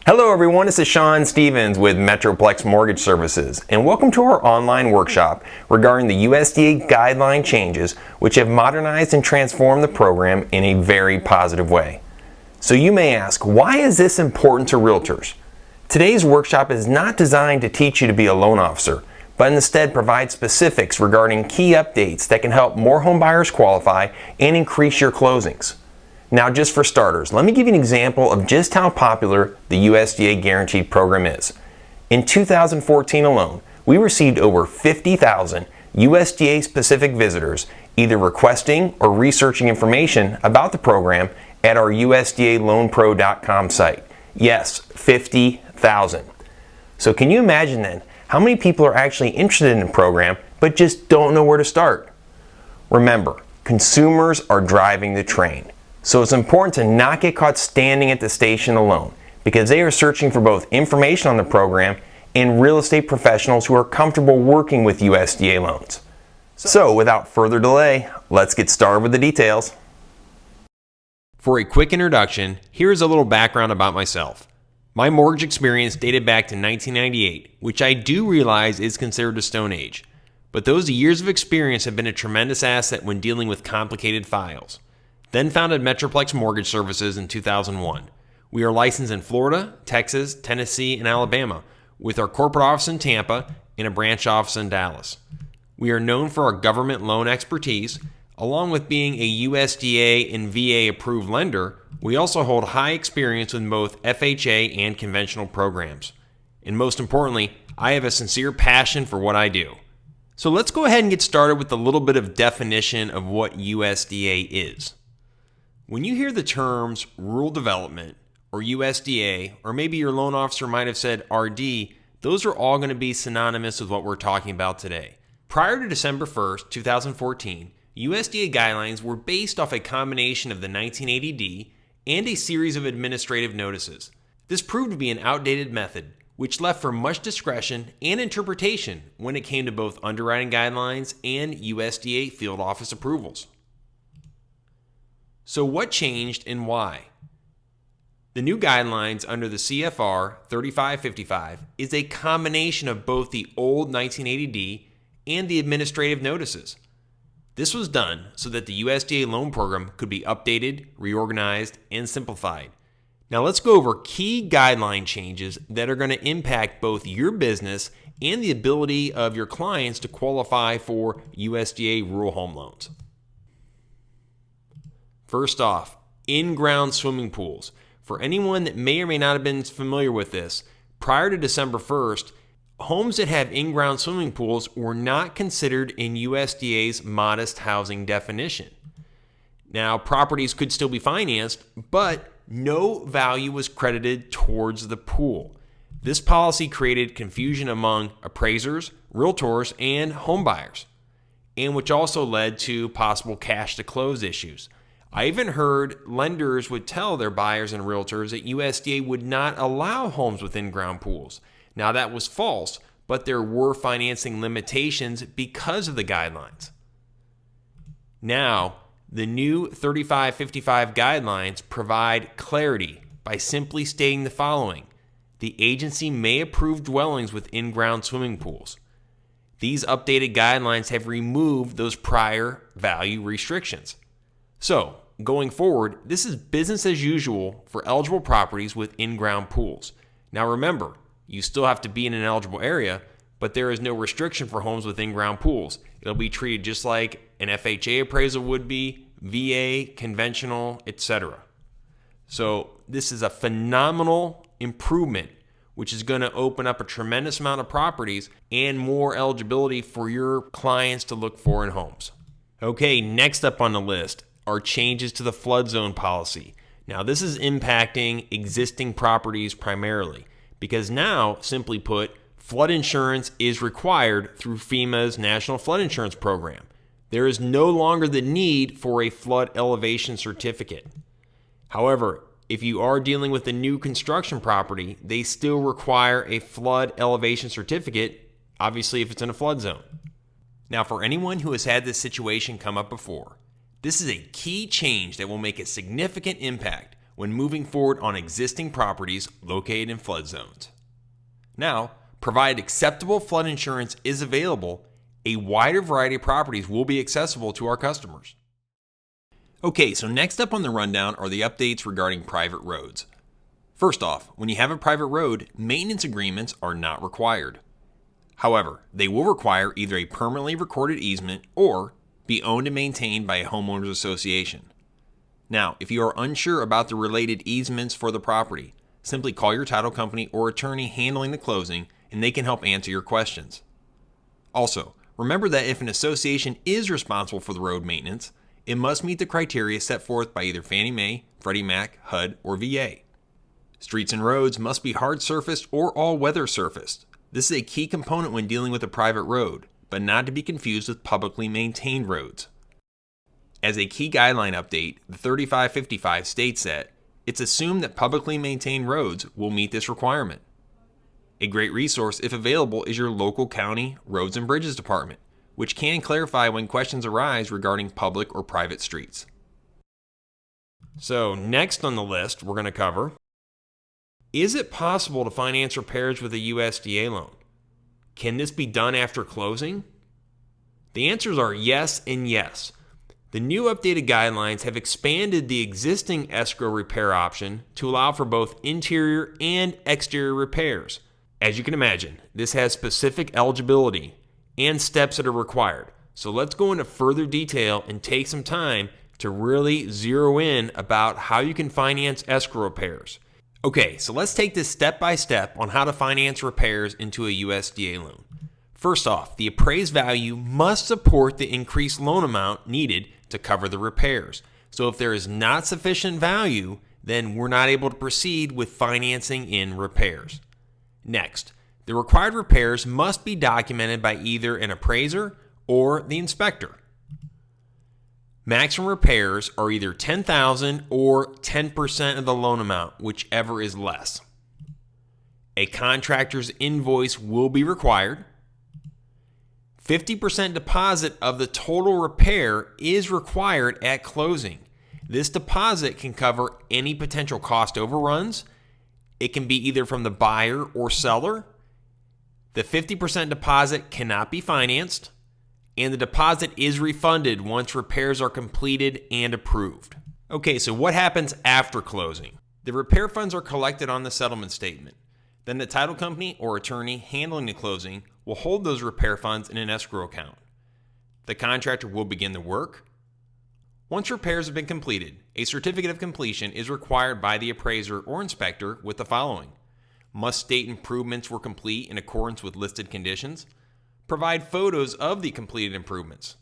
Hello everyone, this is Sean Stevens with Metroplex Mortgage Services, and welcome to our online workshop regarding the USDA guideline changes which have modernized and transformed the program in a very positive way. So you may ask, why is this important to realtors? Today's workshop is not designed to teach you to be a loan officer, but instead provide specifics regarding key updates that can help more home buyers qualify and increase your closings. Now, just for starters, let me give you an example of just how popular the USDA Guaranteed program is. In 2014 alone, we received over 50,000 USDA-specific visitors either requesting or researching information about the program at our USDALoanPro.com site. Yes, 50,000. So can you imagine then how many people are actually interested in the program but just don't know where to start? Remember, consumers are driving the train. So it's important to not get caught standing at the station alone, because they are searching for both information on the program and real estate professionals who are comfortable working with USDA loans. So without further delay, let's get started with the details. For a quick introduction, here's a little background about myself. My mortgage experience dated back to 1998, which I do realize is considered a stone age, but those years of experience have been a tremendous asset when dealing with complicated files. Then founded Metroplex Mortgage Services in 2001. We are licensed in Florida, Texas, Tennessee, and Alabama, with our corporate office in Tampa and a branch office in Dallas. We are known for our government loan expertise. Along with being a USDA and VA approved lender, we also hold high experience with both FHA and conventional programs. And most importantly, I have a sincere passion for what I do. So let's go ahead and get started with a little bit of definition of what USDA is. When you hear the terms rural development or USDA, or maybe your loan officer might have said RD, those are all going to be synonymous with what we're talking about today. Prior to December 1st, 2014, USDA guidelines were based off a combination of the 1980D and a series of administrative notices. This proved to be an outdated method, which left for much discretion and interpretation when it came to both underwriting guidelines and USDA field office approvals. So what changed and why? The new guidelines under the CFR 3555 is a combination of both the old 1980D and the administrative notices. This was done so that the USDA loan program could be updated, reorganized, and simplified. Now let's go over key guideline changes that are going to impact both your business and the ability of your clients to qualify for USDA rural home loans. First off, in-ground swimming pools. For anyone that may or may not have been familiar with this, prior to December 1st, homes that have in-ground swimming pools were not considered in USDA's modest housing definition. Now, properties could still be financed, but no value was credited towards the pool. This policy created confusion among appraisers, realtors, and home buyers, and which also led to possible cash to close issues. I even heard lenders would tell their buyers and realtors that USDA would not allow homes with in-ground pools. Now that was false, but there were financing limitations because of the guidelines. Now, the new 3555 guidelines provide clarity by simply stating the following. The agency may approve dwellings with in-ground swimming pools. These updated guidelines have removed those prior value restrictions. So, going forward, this is business as usual for eligible properties with in-ground pools. Now remember, you still have to be in an eligible area, but there is no restriction for homes with in-ground pools. It'll be treated just like an FHA appraisal would be, VA, conventional, etc. So this is a phenomenal improvement, which is going to open up a tremendous amount of properties and more eligibility for your clients to look for in homes. Okay, next up on the list are changes to the flood zone policy. Now this is impacting existing properties primarily because now, simply put, flood insurance is required through FEMA's National Flood Insurance Program. There is no longer the need for a flood elevation certificate. However, if you are dealing with a new construction property, they still require a flood elevation certificate, obviously if it's in a flood zone. Now for anyone who has had this situation come up before, this is a key change that will make a significant impact when moving forward on existing properties located in flood zones. Now, provided acceptable flood insurance is available, a wider variety of properties will be accessible to our customers. Okay, so next up on the rundown are the updates regarding private roads. First off, when you have a private road, maintenance agreements are not required. However, they will require either a permanently recorded easement or be owned and maintained by a homeowners association. Now, if you are unsure about the related easements for the property, simply call your title company or attorney handling the closing and they can help answer your questions. Also, remember that if an association is responsible for the road maintenance, it must meet the criteria set forth by either Fannie Mae, Freddie Mac, HUD, or VA. Streets and roads must be hard surfaced or all-weather surfaced. This is a key component when dealing with a private road, but not to be confused with publicly maintained roads. As a key guideline update, the 3555 states that it's assumed that publicly maintained roads will meet this requirement. A great resource, if available, is your local county roads and bridges department, which can clarify when questions arise regarding public or private streets. So next on the list we're going to cover, is it possible to finance repairs with a USDA loan? Can this be done after closing? The answers are yes and yes. The new updated guidelines have expanded the existing escrow repair option to allow for both interior and exterior repairs. As you can imagine, this has specific eligibility and steps that are required. So let's go into further detail and take some time to really zero in about how you can finance escrow repairs. Okay, so let's take this step by step on how to finance repairs into a USDA loan. First off, the appraised value must support the increased loan amount needed to cover the repairs. So if there is not sufficient value, then we're not able to proceed with financing in repairs. Next, the required repairs must be documented by either an appraiser or the inspector. Maximum repairs are either $10,000 or 10% of the loan amount, whichever is less. A contractor's invoice will be required. 50% deposit of the total repair is required at closing. This deposit can cover any potential cost overruns. It can be either from the buyer or seller. The 50% deposit cannot be financed, and the deposit is refunded once repairs are completed and approved. Okay, so what happens after closing? The repair funds are collected on the settlement statement. Then the title company or attorney handling the closing will hold those repair funds in an escrow account. The contractor will begin the work. Once repairs have been completed, a certificate of completion is required by the appraiser or inspector with the following: must state improvements were complete in accordance with listed conditions, provide photos of the completed improvements.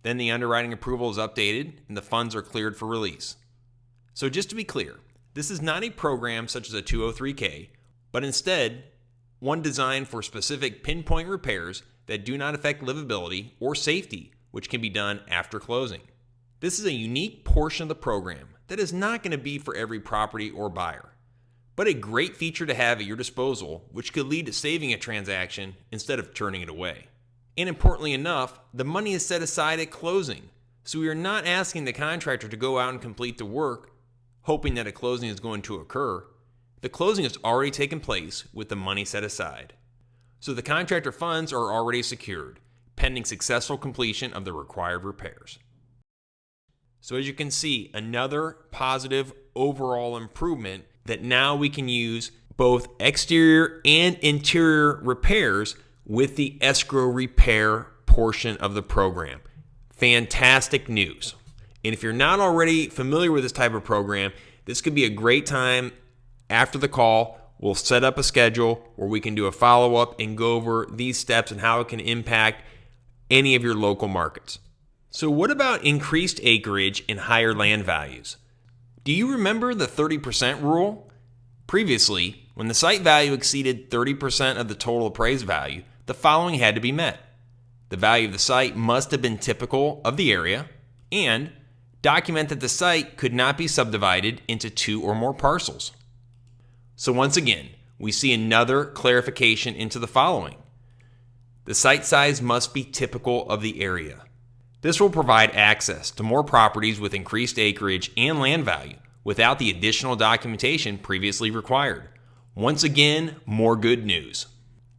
Then the underwriting approval is updated and the funds are cleared for release. So just to be clear, this is not a program such as a 203K, but instead one designed for specific pinpoint repairs that do not affect livability or safety, which can be done after closing. This is a unique portion of the program that is not going to be for every property or buyer, but a great feature to have at your disposal, which could lead to saving a transaction instead of turning it away. And importantly enough, the money is set aside at closing, so we are not asking the contractor to go out and complete the work, hoping that a closing is going to occur. The closing has already taken place with the money set aside. So the contractor funds are already secured, pending successful completion of the required repairs. So as you can see, another positive overall improvement that now we can use both exterior and interior repairs with the escrow repair portion of the program. Fantastic news. And if you're not already familiar with this type of program, this could be a great time after the call. We'll set up a schedule where we can do a follow-up and go over these steps and how it can impact any of your local markets. So what about increased acreage and higher land values? Do you remember the 30% rule? Previously, when the site value exceeded 30% of the total appraised value, the following had to be met. The value of the site must have been typical of the area, and document that the site could not be subdivided into 2 or more parcels. So once again, we see another clarification into the following. The site size must be typical of the area. This will provide access to more properties with increased acreage and land value, without the additional documentation previously required. Once again, more good news.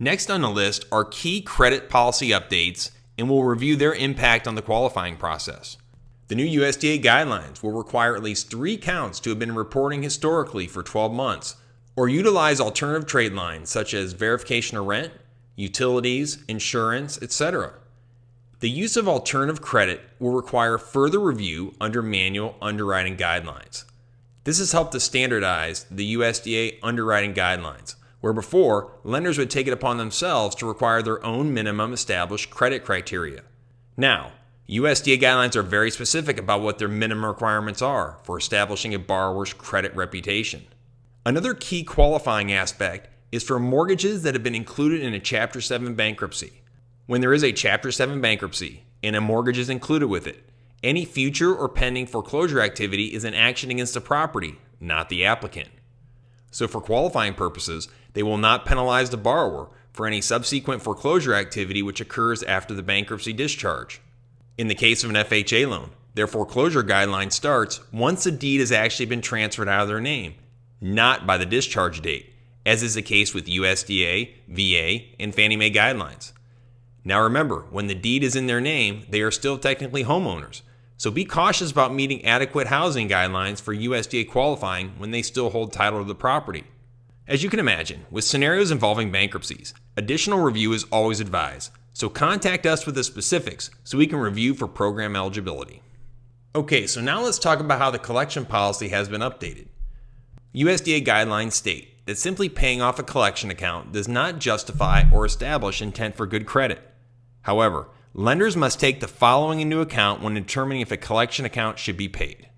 Next on the list are key credit policy updates, and we'll review their impact on the qualifying process. The new USDA guidelines will require at least 3 accounts to have been reporting historically for 12 months, or utilize alternative trade lines such as verification of rent, utilities, insurance, etc. The use of alternative credit will require further review under manual underwriting guidelines. This has helped to standardize the USDA underwriting guidelines, where before, lenders would take it upon themselves to require their own minimum established credit criteria. Now, USDA guidelines are very specific about what their minimum requirements are for establishing a borrower's credit reputation. Another key qualifying aspect is for mortgages that have been included in a Chapter 7 bankruptcy. When there is a Chapter 7 bankruptcy and a mortgage is included with it, any future or pending foreclosure activity is an action against the property, not the applicant. So for qualifying purposes, they will not penalize the borrower for any subsequent foreclosure activity which occurs after the bankruptcy discharge. In the case of an FHA loan, their foreclosure guideline starts once the deed has actually been transferred out of their name, not by the discharge date, as is the case with USDA, VA, and Fannie Mae guidelines. Now remember, when the deed is in their name, they are still technically homeowners, so be cautious about meeting adequate housing guidelines for USDA qualifying when they still hold title to the property. As you can imagine, with scenarios involving bankruptcies, additional review is always advised, so contact us with the specifics so we can review for program eligibility. Okay, so now let's talk about how the collection policy has been updated. USDA guidelines state that simply paying off a collection account does not justify or establish intent for good credit. However, lenders must take the following into account when determining if a collection account should be paid.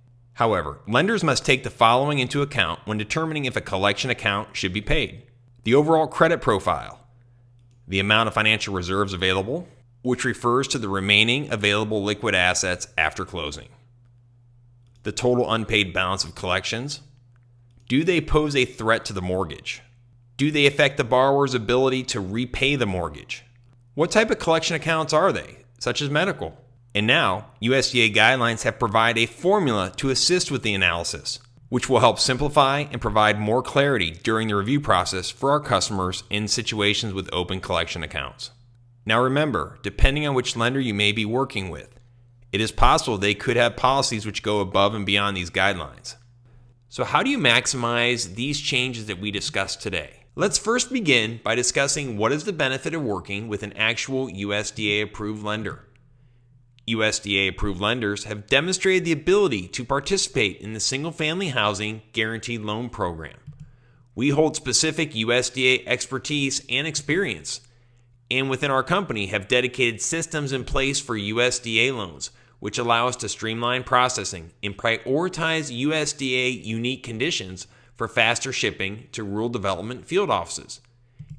The overall credit profile, the amount of financial reserves available, which refers to the remaining available liquid assets after closing, the total unpaid balance of collections, do they pose a threat to the mortgage, do they affect the borrower's ability to repay the mortgage, what type of collection accounts are they, such as medical. And now, USDA guidelines have provided a formula to assist with the analysis, which will help simplify and provide more clarity during the review process for our customers in situations with open collection accounts. Now remember, depending on which lender you may be working with, it is possible they could have policies which go above and beyond these guidelines. So how do you maximize these changes that we discussed today? Let's first begin by discussing what is the benefit of working with an actual USDA-approved lender. USDA-approved lenders have demonstrated the ability to participate in the Single-Family Housing Guaranteed Loan Program. We hold specific USDA expertise and experience, and within our company have dedicated systems in place for USDA loans, which allow us to streamline processing and prioritize USDA unique conditions for faster shipping to rural development field offices.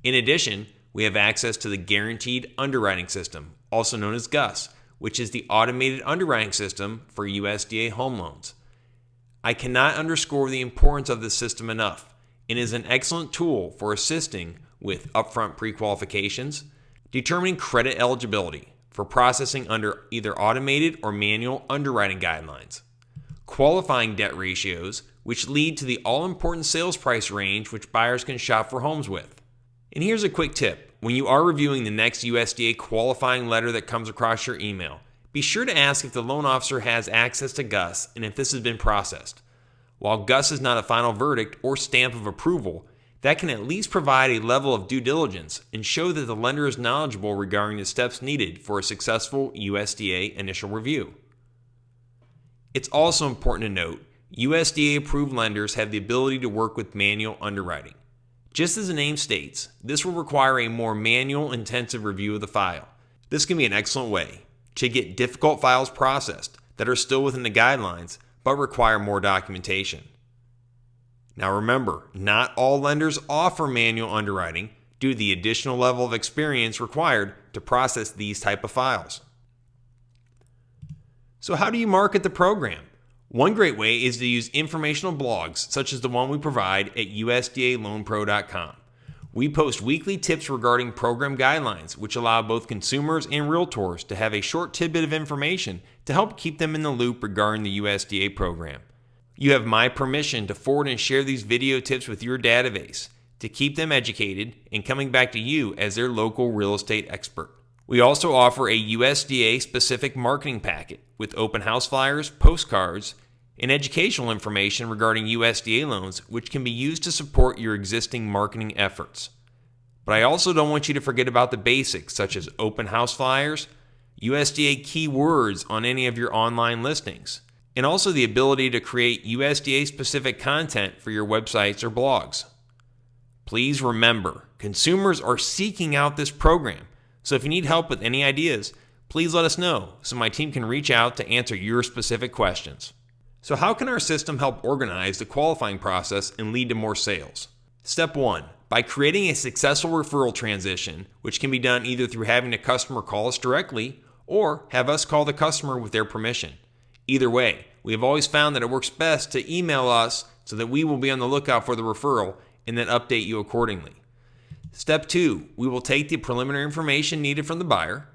In addition, we have access to the Guaranteed Underwriting System, also known as GUS, which is the automated underwriting system for USDA home loans. I cannot underscore the importance of this system enough, and is an excellent tool for assisting with upfront pre-qualifications, determining credit eligibility for processing under either automated or manual underwriting guidelines, qualifying debt ratios, which lead to the all-important sales price range which buyers can shop for homes with. And here's a quick tip. When you are reviewing the next USDA qualifying letter that comes across your email, be sure to ask if the loan officer has access to GUS and if this has been processed. While GUS is not a final verdict or stamp of approval, that can at least provide a level of due diligence and show that the lender is knowledgeable regarding the steps needed for a successful USDA initial review. It's also important to note, USDA-approved lenders have the ability to work with manual underwriting. Just as the name states, this will require a more manual, intensive review of the file. This can be an excellent way to get difficult files processed that are still within the guidelines but require more documentation. Now remember, not all lenders offer manual underwriting due to the additional level of experience required to process these type of files. So how do you market the program? One great way is to use informational blogs such as the one we provide at USDALoanPro.com. We post weekly tips regarding program guidelines, which allow both consumers and realtors to have a short tidbit of information to help keep them in the loop regarding the USDA program. You have my permission to forward and share these video tips with your database to keep them educated and coming back to you as their local real estate expert. We also offer a USDA specific marketing packet with open house flyers, postcards, and educational information regarding USDA loans, which can be used to support your existing marketing efforts. But I also don't want you to forget about the basics, such as open house flyers, USDA keywords on any of your online listings, and also the ability to create USDA-specific content for your websites or blogs. Please remember, consumers are seeking out this program, so if you need help with any ideas, please let us know so my team can reach out to answer your specific questions. So how can our system help organize the qualifying process and lead to more sales? Step 1. By creating a successful referral transition, which can be done either through having a customer call us directly or have us call the customer with their permission. Either way, we have always found that it works best to email us so that we will be on the lookout for the referral and then update you accordingly. Step 2, we will take the preliminary information needed from the buyer.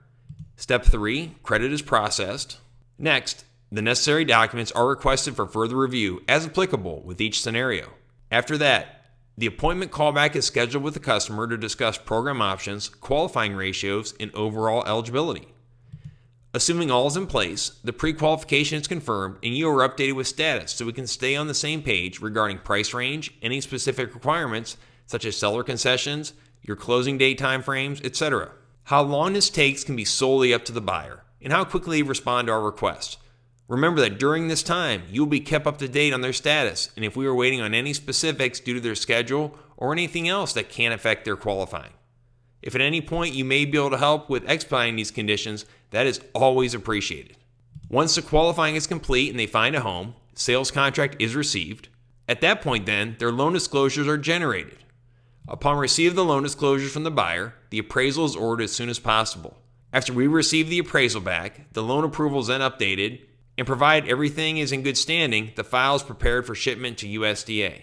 Step 3, credit is processed. Next, the necessary documents are requested for further review as applicable with each scenario. After that, the appointment callback is scheduled with the customer to discuss program options, qualifying ratios, and overall eligibility. Assuming all is in place, the pre-qualification is confirmed and you are updated with status so we can stay on the same page regarding price range, any specific requirements such as seller concessions, your closing date timeframes, etc. How long this takes can be solely up to the buyer and how quickly they respond to our request. Remember that during this time, you will be kept up to date on their status and if we are waiting on any specifics due to their schedule or anything else that can affect their qualifying. If at any point you may be able to help with expediting these conditions, that is always appreciated. Once the qualifying is complete and they find a home, sales contract is received. At that point then, their loan disclosures are generated. Upon receipt of the loan disclosures from the buyer, the appraisal is ordered as soon as possible. After we receive the appraisal back, the loan approval is then updated, and provided everything is in good standing, the file is prepared for shipment to USDA.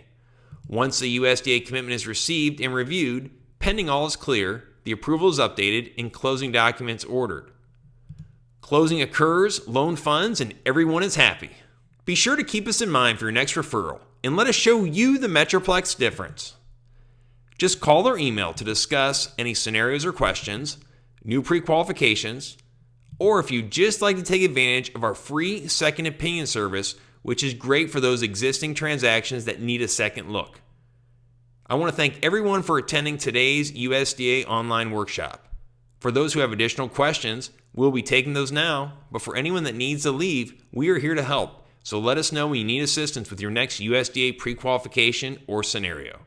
Once the USDA commitment is received and reviewed, pending all is clear, the approval is updated and closing documents ordered. Closing occurs, loan funds, and everyone is happy. Be sure to keep us in mind for your next referral and let us show you the Metroplex difference. Just call or email to discuss any scenarios or questions, new pre-qualifications, or if you'd just like to take advantage of our free second opinion service, which is great for those existing transactions that need a second look. I want to thank everyone for attending today's USDA online workshop. For those who have additional questions, we'll be taking those now, but for anyone that needs to leave, we are here to help. So let us know when you need assistance with your next USDA pre-qualification or scenario.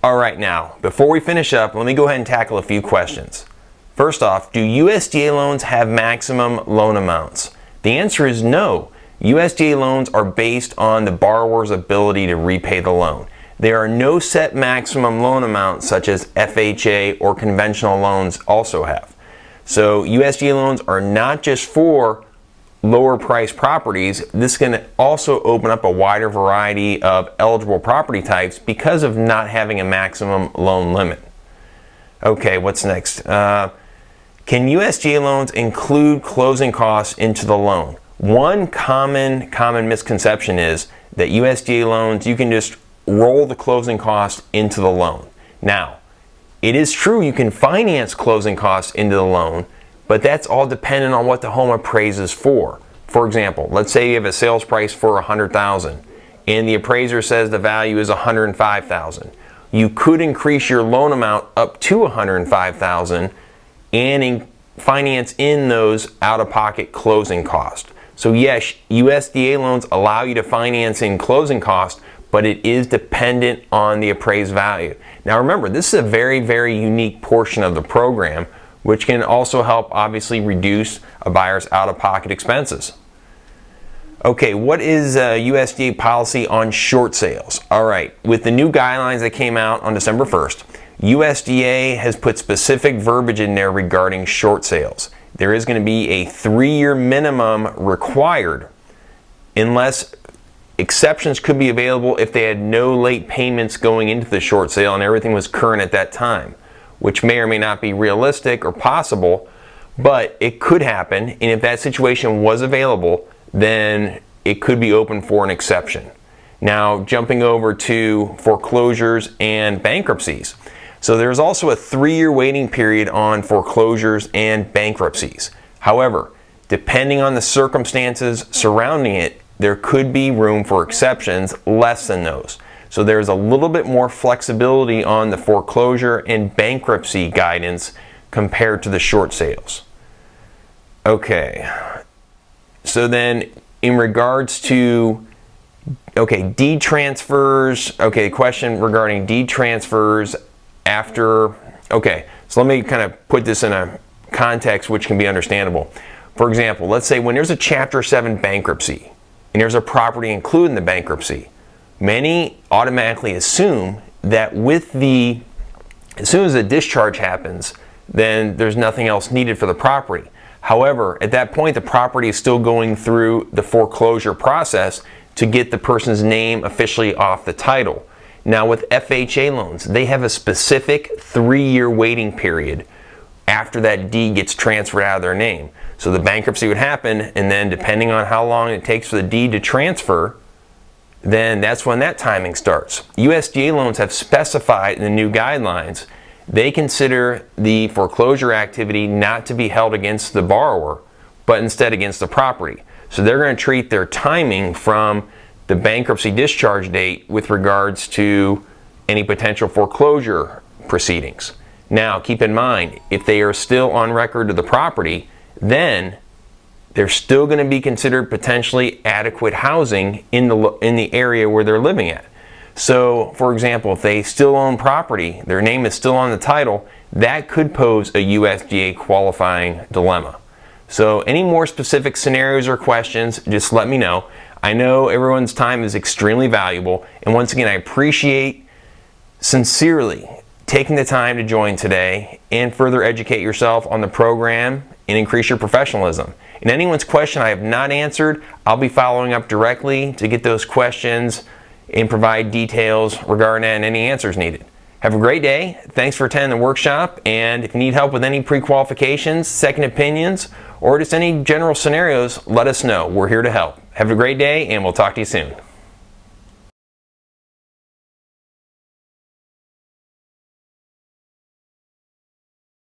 All right, now, before we finish up, let me go ahead and tackle a few questions. First off, do USDA loans have maximum loan amounts? The answer is no. USDA loans are based on the borrower's ability to repay the loan. There are no set maximum loan amounts such as FHA or conventional loans also have. So USDA loans are not just for lower priced properties. This can also open up a wider variety of eligible property types because of not having a maximum loan limit. Okay, what's next? Can USDA loans include closing costs into the loan? One common misconception is that USDA loans, you can just roll the closing cost into the loan. Now, it is true you can finance closing costs into the loan, but that's all dependent on what the home appraises for. For example, let's say you have a sales price for $100,000 and the appraiser says the value is $105,000. You could increase your loan amount up to $105,000 and finance in those out-of-pocket closing costs. So yes, USDA loans allow you to finance in closing costs, but it is dependent on the appraised value. Now remember, this is a very, very unique portion of the program, which can also help obviously reduce a buyer's out-of-pocket expenses. Okay, what is USDA policy on short sales? All right, with the new guidelines that came out on December 1st, USDA has put specific verbiage in there regarding short sales. There is going to be a 3-year minimum required unless exceptions could be available if they had no late payments going into the short sale and everything was current at that time, which may or may not be realistic or possible, but it could happen. And if that situation was available, then it could be open for an exception. Now, jumping over to foreclosures and bankruptcies. So there's also a 3-year waiting period on foreclosures and bankruptcies. However, depending on the circumstances surrounding it, there could be room for exceptions less than those. So there's a little bit more flexibility on the foreclosure and bankruptcy guidance compared to the short sales. Okay, so then in regards to deed transfers, question regarding deed transfers after, so let me kind of put this in a context which can be understandable. For example, let's say when there's a Chapter 7 bankruptcy and there's a property included in the bankruptcy, many automatically assume that as soon as a discharge happens, then there's nothing else needed for the property. However, at that point, the property is still going through the foreclosure process to get the person's name officially off the title. Now with FHA loans, they have a specific 3-year waiting period after that deed gets transferred out of their name. So the bankruptcy would happen, and then depending on how long it takes for the deed to transfer, then that's when that timing starts. USDA loans have specified in the new guidelines, they consider the foreclosure activity not to be held against the borrower, but instead against the property. So they're going to treat their timing from the bankruptcy discharge date with regards to any potential foreclosure proceedings. Now, keep in mind, if they are still on record to the property, then they're still going to be considered potentially adequate housing in the area where they're living at. So, for example, if they still own property, their name is still on the title, that could pose a USDA qualifying dilemma. So any more specific scenarios or questions, just let me know. I know everyone's time is extremely valuable, and once again, I appreciate sincerely taking the time to join today and further educate yourself on the program and increase your professionalism. And anyone's question I have not answered, I'll be following up directly to get those questions and provide details regarding any answers needed. Have a great day. Thanks for attending the workshop, and if you need help with any pre-qualifications, second opinions, or just any general scenarios, let us know. We're here to help. Have a great day, and we'll talk to you soon.